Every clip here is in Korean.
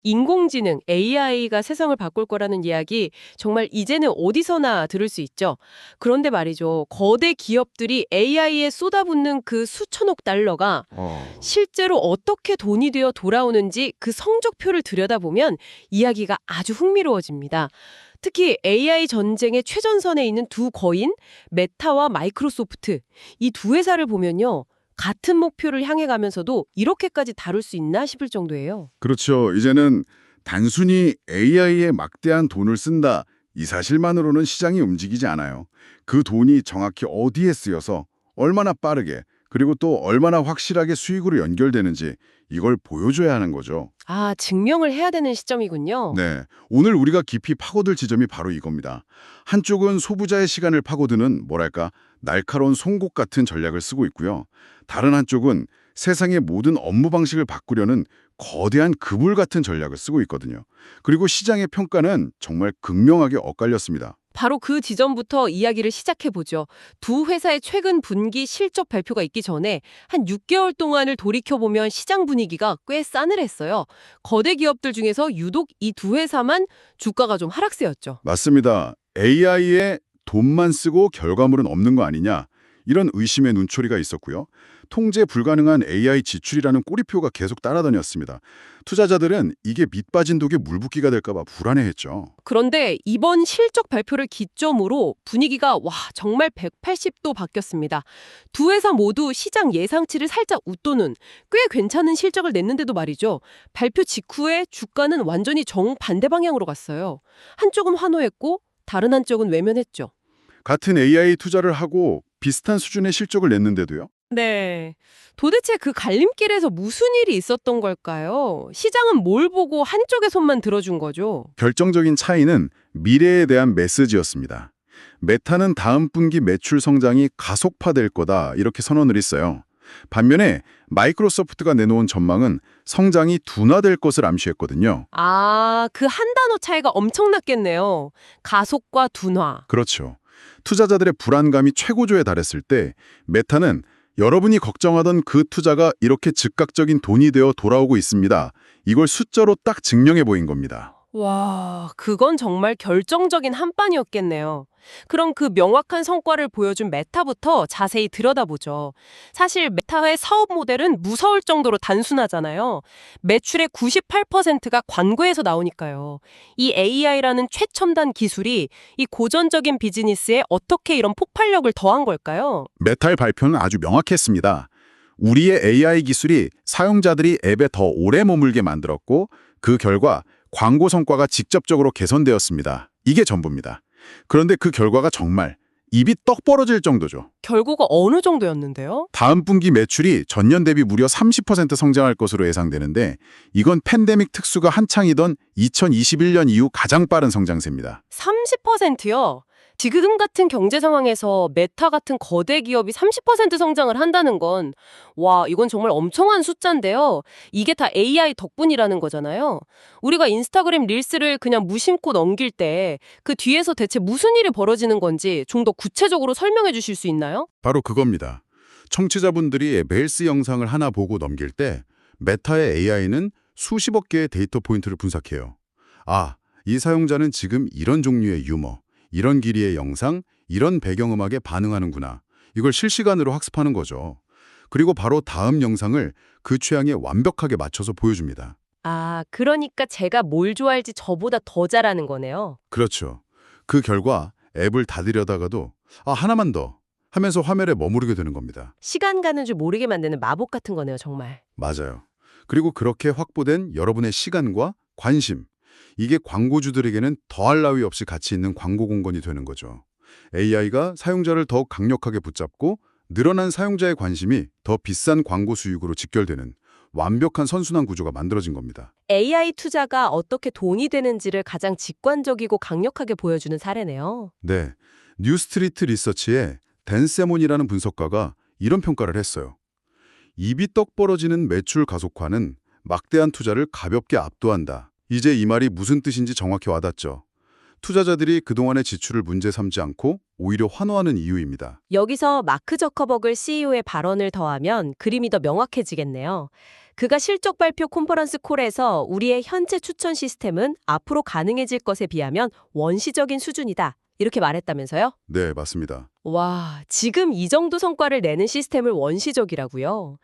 인공지능, AI가 세상을 바꿀 거라는 이야기 정말 이제는 어디서나 들을 수 있죠. 그런데 말이죠. 거대 기업들이 AI에 쏟아붓는 그 수천억 달러가 실제로 어떻게 돈이 되어 돌아오는지 그 성적표를 들여다보면 이야기가 아주 흥미로워집니다. 특히 AI 전쟁의 최전선에 있는 두 거인, 메타와 마이크로소프트, 이 두 회사를 보면요. 같은 목표를 향해 가면서도 이렇게까지 다룰 수 있나 싶을 정도예요. 그렇죠. 이제는 단순히 AI에 막대한 돈을 쓴다. 이 사실만으로는 시장이 움직이지 않아요. 그 돈이 정확히 어디에 쓰여서 얼마나 빠르게 그리고 또 얼마나 확실하게 수익으로 연결되는지 이걸 보여줘야 하는 거죠. 아, 증명을 해야 되는 시점이군요. 네. 오늘 우리가 깊이 파고들 지점이 바로 이겁니다. 한쪽은 소비자의 시간을 파고드는 뭐랄까 날카로운 송곳 같은 전략을 쓰고 있고요. 다른 한쪽은 세상의 모든 업무 방식을 바꾸려는 거대한 그불 같은 전략을 쓰고 있거든요. 그리고 시장의 평가는 정말 극명하게 엇갈렸습니다. 바로 그 지점부터 이야기를 시작해보죠. 두 회사의 최근 분기 실적 발표가 있기 전에 한 6개월 동안을 돌이켜보면 시장 분위기가 꽤 싸늘했어요. 거대 기업들 중에서 유독 이 두 회사만 주가가 좀 하락세였죠. 맞습니다. AI에 돈만 쓰고 결과물은 없는 거 아니냐? 이런 의심의 눈초리가 있었고요. 통제 불가능한 AI 지출이라는 꼬리표가 계속 따라다녔습니다. 투자자들은 이게 밑빠진 독에 물붓기가 될까 봐 불안해했죠. 그런데 이번 실적 발표를 기점으로 분위기가 정말 180도 바뀌었습니다. 두 회사 모두 시장 예상치를 살짝 웃도는 꽤 괜찮은 실적을 냈는데도 말이죠. 발표 직후에 주가는 완전히 정반대 방향으로 갔어요. 한쪽은 환호했고 다른 한쪽은 외면했죠. 같은 AI 투자를 하고 비슷한 수준의 실적을 냈는데도요. 네. 도대체 그 갈림길에서 무슨 일이 있었던 걸까요? 시장은 뭘 보고 한쪽의 손만 들어준 거죠? 결정적인 차이는 미래에 대한 메시지였습니다. 메타는 다음 분기 매출 성장이 가속화될 거다 이렇게 선언을 했어요. 반면에 마이크로소프트가 내놓은 전망은 성장이 둔화될 것을 암시했거든요. 아, 그 한 단어 차이가 엄청났겠네요. 가속과 둔화. 그렇죠. 투자자들의 불안감이 최고조에 달했을 때 메타는 여러분이 걱정하던 그 투자가 이렇게 즉각적인 돈이 되어 돌아오고 있습니다. 이걸 숫자로 딱 증명해 보인 겁니다. 와, 그건 정말 결정적인 한판이었겠네요. 그럼 그 명확한 성과를 보여준 메타부터 자세히 들여다보죠. 사실 메타의 사업 모델은 무서울 정도로 단순하잖아요. 매출의 98%가 광고에서 나오니까요. 이 AI라는 최첨단 기술이 이 고전적인 비즈니스에 어떻게 이런 폭발력을 더한 걸까요? 메타의 발표는 아주 명확했습니다. 우리의 AI 기술이 사용자들이 앱에 더 오래 머물게 만들었고 그 결과 광고 성과가 직접적으로 개선되었습니다. 이게 전부입니다. 그런데 그 결과가 정말 입이 떡 벌어질 정도죠. 결과가 어느 정도였는데요? 다음 분기 매출이 전년 대비 무려 30% 성장할 것으로 예상되는데 이건 팬데믹 특수가 한창이던 2021년 이후 가장 빠른 성장세입니다. 30%요? 지금 같은 경제 상황에서 메타 같은 거대 기업이 30% 성장을 한다는 건, 이건 정말 엄청난 숫자인데요. 이게 다 AI 덕분이라는 거잖아요. 우리가 인스타그램 릴스를 그냥 무심코 넘길 때 그 뒤에서 대체 무슨 일이 벌어지는 건지 좀 더 구체적으로 설명해 주실 수 있나요? 바로 그겁니다. 청취자분들이 릴스 영상을 하나 보고 넘길 때 메타의 AI는 수십억 개의 데이터 포인트를 분석해요. 아, 이 사용자는 지금 이런 종류의 유머, 이런 길이의 영상, 이런 배경음악에 반응하는구나. 이걸 실시간으로 학습하는 거죠. 그리고 바로 다음 영상을 그 취향에 완벽하게 맞춰서 보여줍니다. 아, 그러니까 제가 뭘 좋아할지 저보다 더 잘하는 거네요. 그렇죠. 그 결과 앱을 닫으려다가도 하나만 더 하면서 화면에 머무르게 되는 겁니다. 시간 가는 줄 모르게 만드는 마법 같은 거네요, 정말. 맞아요. 그리고 그렇게 확보된 여러분의 시간과 관심, 이게 광고주들에게는 더할 나위 없이 가치 있는 광고 공간이 되는 거죠. AI가 사용자를 더욱 강력하게 붙잡고 늘어난 사용자의 관심이 더 비싼 광고 수익으로 직결되는 완벽한 선순환 구조가 만들어진 겁니다. AI 투자가 어떻게 돈이 되는지를 가장 직관적이고 강력하게 보여주는 사례네요. 네, 뉴스트리트 리서치의 댄 세몬이라는 분석가가 이런 평가를 했어요. 입이 떡 벌어지는 매출 가속화는 막대한 투자를 가볍게 압도한다. 이제 이 말이 무슨 뜻인지 정확히 와닿죠. 투자자들이 그동안의 지출을 문제 삼지 않고 오히려 환호하는 이유입니다. 여기서 마크 저커버그 CEO의 발언을 더하면 그림이 더 명확해지겠네요. 그가 실적 발표 컨퍼런스 콜에서 우리의 현재 추천 시스템은 앞으로 가능해질 것에 비하면 원시적인 수준이다. 이렇게 말했다면서요? 네, 맞습니다. 와, 지금 이 정도 성과를 내는 시스템을 원시적이라고요?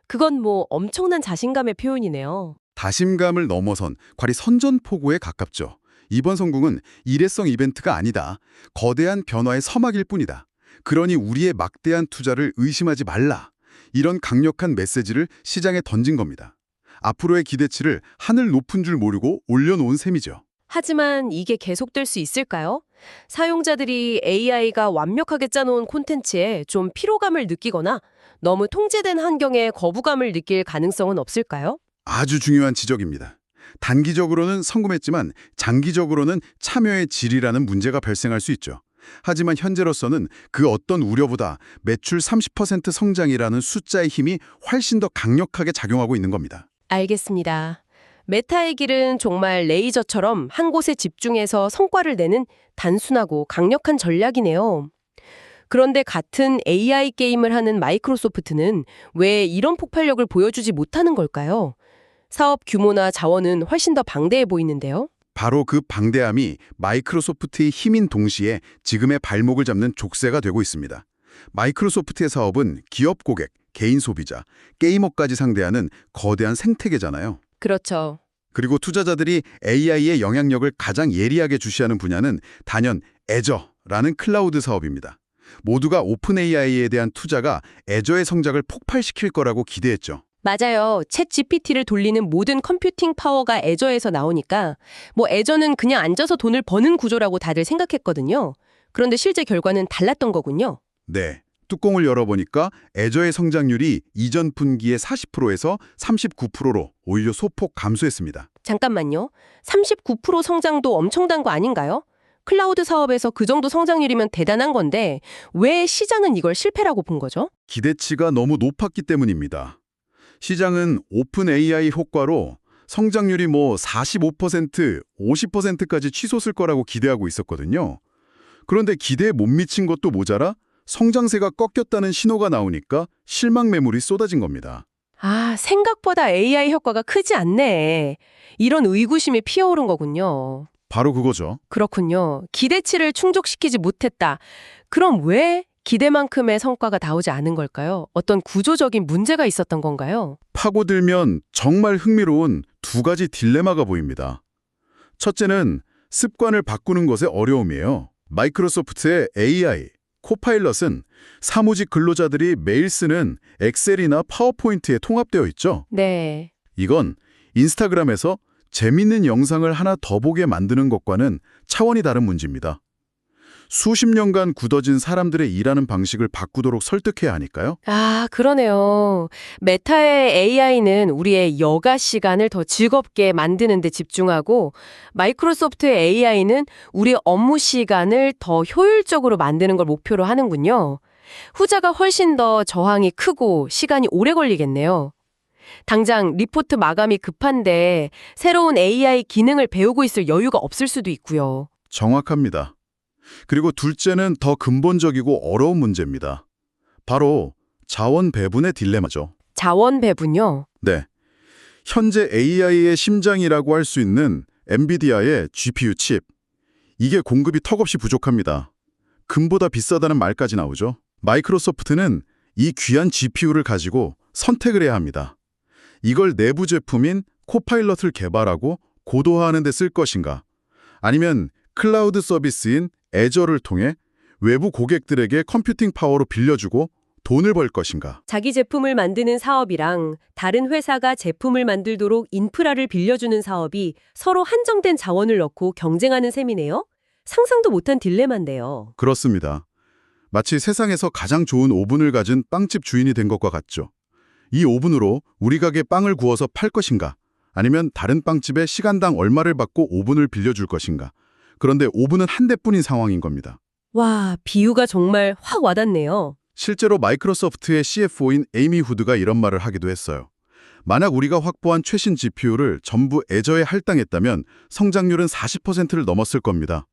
그건 뭐 엄청난 자신감의 표현이네요. 다심감을 넘어선 괄이 선전포고에 가깝죠. 이번 성공은 일회성 이벤트가 아니다. 거대한 변화의 서막일 뿐이다. 그러니 우리의 막대한 투자를 의심하지 말라. 이런 강력한 메시지를 시장에 던진 겁니다. 앞으로의 기대치를 하늘 높은 줄 모르고 올려놓은 셈이죠. 하지만 이게 계속될 수 있을까요? 사용자들이 AI가 완벽하게 짜놓은 콘텐츠에 좀 피로감을 느끼거나 너무 통제된 환경에 거부감을 느낄 가능성은 없을까요? 아주 중요한 지적입니다. 단기적으로는 성공했지만 장기적으로는 참여의 질이라는 문제가 발생할 수 있죠. 하지만 현재로서는 그 어떤 우려보다 매출 30% 성장이라는 숫자의 힘이 훨씬 더 강력하게 작용하고 있는 겁니다. 알겠습니다. 메타의 길은 정말 레이저처럼 한 곳에 집중해서 성과를 내는 단순하고 강력한 전략이네요. 그런데 같은 AI 게임을 하는 마이크로소프트는 왜 이런 폭발력을 보여주지 못하는 걸까요? 사업 규모나 자원은 훨씬 더 방대해 보이는데요. 바로 그 방대함이 마이크로소프트의 힘인 동시에 지금의 발목을 잡는 족쇄가 되고 있습니다. 마이크로소프트의 사업은 기업 고객, 개인 소비자, 게이머까지 상대하는 거대한 생태계잖아요. 그렇죠. 그리고 투자자들이 AI의 영향력을 가장 예리하게 주시하는 분야는 단연 애저라는 클라우드 사업입니다. 모두가 오픈 AI에 대한 투자가 애저의 성장을 폭발시킬 거라고 기대했죠. 맞아요. 챗 GPT를 돌리는 모든 컴퓨팅 파워가 애저에서 나오니까 뭐 애저는 그냥 앉아서 돈을 버는 구조라고 다들 생각했거든요. 그런데 실제 결과는 달랐던 거군요. 네. 뚜껑을 열어보니까 애저의 성장률이 이전 분기의 40%에서 39%로 오히려 소폭 감소했습니다. 잠깐만요. 39% 성장도 엄청난 거 아닌가요? 클라우드 사업에서 그 정도 성장률이면 대단한 건데 왜 시장은 이걸 실패라고 본 거죠? 기대치가 너무 높았기 때문입니다. 시장은 오픈 AI 효과로 성장률이 45%, 50%까지 치솟을 거라고 기대하고 있었거든요. 그런데 기대에 못 미친 것도 모자라 성장세가 꺾였다는 신호가 나오니까 실망 매물이 쏟아진 겁니다. 아, 생각보다 AI 효과가 크지 않네. 이런 의구심이 피어오른 거군요. 바로 그거죠. 그렇군요. 기대치를 충족시키지 못했다. 그럼 왜 기대만큼의 성과가 나오지 않은 걸까요? 어떤 구조적인 문제가 있었던 건가요? 파고들면 정말 흥미로운 두 가지 딜레마가 보입니다. 첫째는 습관을 바꾸는 것의 어려움이에요. 마이크로소프트의 AI, 코파일럿은 사무직 근로자들이 매일 쓰는 엑셀이나 파워포인트에 통합되어 있죠. 네. 이건 인스타그램에서 재밌는 영상을 하나 더 보게 만드는 것과는 차원이 다른 문제입니다. 수십 년간 굳어진 사람들의 일하는 방식을 바꾸도록 설득해야 하니까요. 아, 그러네요. 메타의 AI는 우리의 여가 시간을 더 즐겁게 만드는 데 집중하고 마이크로소프트의 AI는 우리의 업무 시간을 더 효율적으로 만드는 걸 목표로 하는군요. 후자가 훨씬 더 저항이 크고 시간이 오래 걸리겠네요. 당장 리포트 마감이 급한데 새로운 AI 기능을 배우고 있을 여유가 없을 수도 있고요. 정확합니다. 그리고 둘째는 더 근본적이고 어려운 문제입니다. 바로 자원 배분의 딜레마죠. 자원 배분요? 네. 현재 AI의 심장이라고 할 수 있는 엔비디아의 GPU 칩. 이게 공급이 턱없이 부족합니다. 금보다 비싸다는 말까지 나오죠. 마이크로소프트는 이 귀한 GPU를 가지고 선택을 해야 합니다. 이걸 내부 제품인 코파일럿을 개발하고 고도화하는 데 쓸 것인가? 아니면 클라우드 서비스인 애저를 통해 외부 고객들에게 컴퓨팅 파워로 빌려주고 돈을 벌 것인가? 자기 제품을 만드는 사업이랑 다른 회사가 제품을 만들도록 인프라를 빌려주는 사업이 서로 한정된 자원을 넣고 경쟁하는 셈이네요. 상상도 못한 딜레마인데요. 그렇습니다. 마치 세상에서 가장 좋은 오븐을 가진 빵집 주인이 된 것과 같죠. 이 오븐으로 우리 가게 빵을 구워서 팔 것인가? 아니면 다른 빵집에 시간당 얼마를 받고 오븐을 빌려줄 것인가? 그런데 오븐은 한 대뿐인 상황인 겁니다. 와, 비유가 정말 확 와닿네요. 실제로 마이크로소프트의 CFO인 에이미 후드가 이런 말을 하기도 했어요. 만약 우리가 확보한 최신 GPU를 전부 애저에 할당했다면 성장률은 40%를 넘었을 겁니다.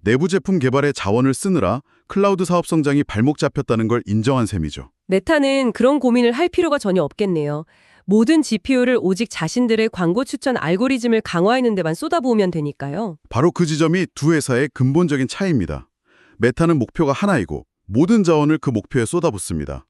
내부 제품 개발에 자원을 쓰느라 클라우드 사업 성장이 발목 잡혔다는 걸 인정한 셈이죠. 메타는 그런 고민을 할 필요가 전혀 없겠네요. 모든 GPU를 오직 자신들의 광고 추천 알고리즘을 강화하는 데만 쏟아부으면 되니까요. 바로 그 지점이 두 회사의 근본적인 차이입니다. 메타는 목표가 하나이고 모든 자원을 그 목표에 쏟아붓습니다.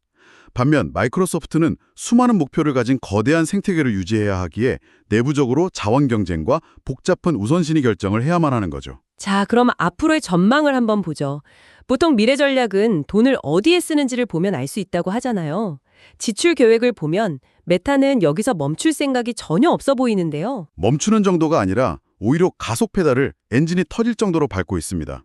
반면 마이크로소프트는 수많은 목표를 가진 거대한 생태계를 유지해야 하기에 내부적으로 자원 경쟁과 복잡한 우선순위 결정을 해야만 하는 거죠. 자, 그럼 앞으로의 전망을 한번 보죠. 보통 미래 전략은 돈을 어디에 쓰는지를 보면 알 수 있다고 하잖아요. 지출 계획을 보면 메타는 여기서 멈출 생각이 전혀 없어 보이는데요. 멈추는 정도가 아니라 오히려 가속 페달을 엔진이 터질 정도로 밟고 있습니다.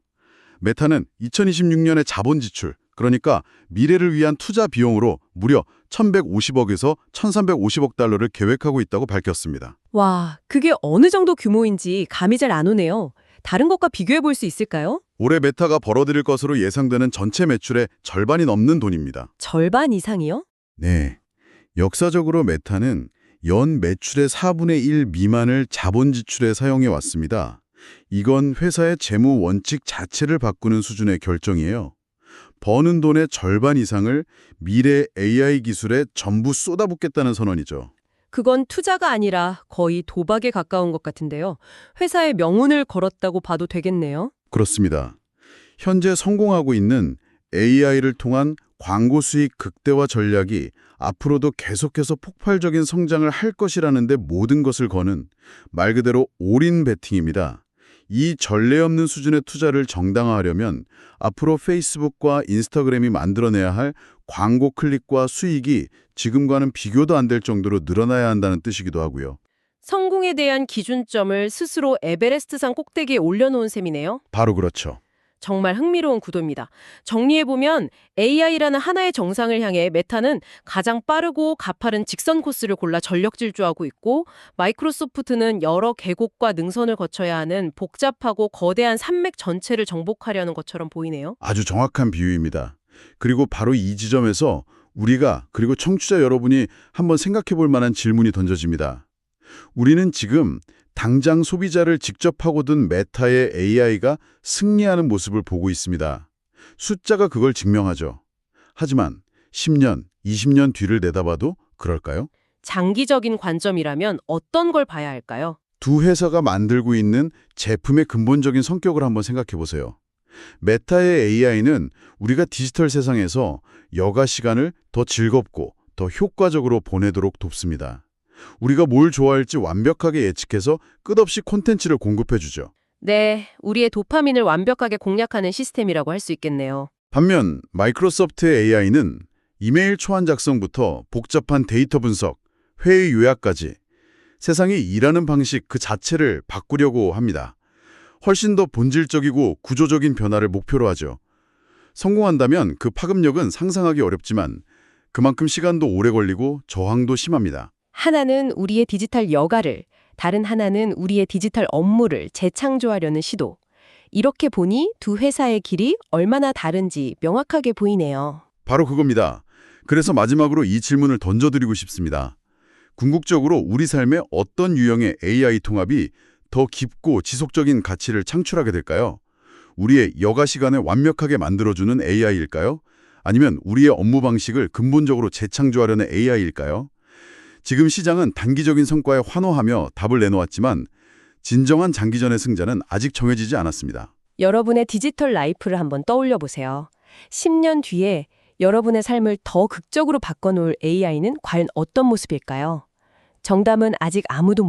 메타는 2026년에 자본 지출, 그러니까 미래를 위한 투자 비용으로 무려 1,150억에서 1,350억 달러를 계획하고 있다고 밝혔습니다. 와, 그게 어느 정도 규모인지 감이 잘 안 오네요. 다른 것과 비교해 볼 수 있을까요? 올해 메타가 벌어들일 것으로 예상되는 전체 매출의 절반이 넘는 돈입니다. 절반 이상이요? 네. 역사적으로 메타는 연 매출의 4분의 1 미만을 자본 지출에 사용해 왔습니다. 이건 회사의 재무 원칙 자체를 바꾸는 수준의 결정이에요. 버는 돈의 절반 이상을 미래 AI 기술에 전부 쏟아붓겠다는 선언이죠. 그건 투자가 아니라 거의 도박에 가까운 것 같은데요. 회사의 명운을 걸었다고 봐도 되겠네요. 그렇습니다. 현재 성공하고 있는 AI를 통한 광고 수익 극대화 전략이 앞으로도 계속해서 폭발적인 성장을 할 것이라는 데 모든 것을 거는 말 그대로 올인 베팅입니다. 이 전례 없는 수준의 투자를 정당화하려면 앞으로 페이스북과 인스타그램이 만들어내야 할 광고 클릭과 수익이 지금과는 비교도 안 될 정도로 늘어나야 한다는 뜻이기도 하고요. 성공에 대한 기준점을 스스로 에베레스트산 꼭대기에 올려놓은 셈이네요. 바로 그렇죠. 정말 흥미로운 구도입니다. 정리해보면 AI라는 하나의 정상을 향해 메타는 가장 빠르고 가파른 직선 코스를 골라 전력 질주하고 있고, 마이크로소프트는 여러 계곡과 능선을 거쳐야 하는 복잡하고 거대한 산맥 전체를 정복하려는 것처럼 보이네요. 아주 정확한 비유입니다. 그리고 바로 이 지점에서 우리가 그리고 청취자 여러분이 한번 생각해 볼 만한 질문이 던져집니다. 우리는 지금 당장 소비자를 직접 파고든 메타의 AI가 승리하는 모습을 보고 있습니다. 숫자가 그걸 증명하죠. 하지만 10년, 20년 뒤를 내다봐도 그럴까요? 장기적인 관점이라면 어떤 걸 봐야 할까요? 두 회사가 만들고 있는 제품의 근본적인 성격을 한번 생각해 보세요. 메타의 AI는 우리가 디지털 세상에서 여가 시간을 더 즐겁고 더 효과적으로 보내도록 돕습니다. 우리가 뭘 좋아할지 완벽하게 예측해서 끝없이 콘텐츠를 공급해주죠. 네, 우리의 도파민을 완벽하게 공략하는 시스템이라고 할 수 있겠네요. 반면 마이크로소프트의 AI는 이메일 초안 작성부터 복잡한 데이터 분석, 회의 요약까지 세상이 일하는 방식 그 자체를 바꾸려고 합니다. 훨씬 더 본질적이고 구조적인 변화를 목표로 하죠. 성공한다면 그 파급력은 상상하기 어렵지만 그만큼 시간도 오래 걸리고 저항도 심합니다. 하나는 우리의 디지털 여가를, 다른 하나는 우리의 디지털 업무를 재창조하려는 시도. 이렇게 보니 두 회사의 길이 얼마나 다른지 명확하게 보이네요. 바로 그겁니다. 그래서 마지막으로 이 질문을 던져드리고 싶습니다. 궁극적으로 우리 삶에 어떤 유형의 AI 통합이 더 깊고 지속적인 가치를 창출하게 될까요? 우리의 여가 시간을 완벽하게 만들어주는 AI일까요? 아니면 우리의 업무 방식을 근본적으로 재창조하려는 AI일까요? 지금 시장은 단기적인 성과에 환호하며 답을 내놓았지만 진정한 장기전의 승자는 아직 정해지지 않았습니다. 여러분의 디지털 라이프를 한번 떠올려 보세요. 10년 뒤에 여러분의 삶을 더 극적으로 바꿔놓을 AI는 과연 어떤 모습일까요? 정답은 아직 아무도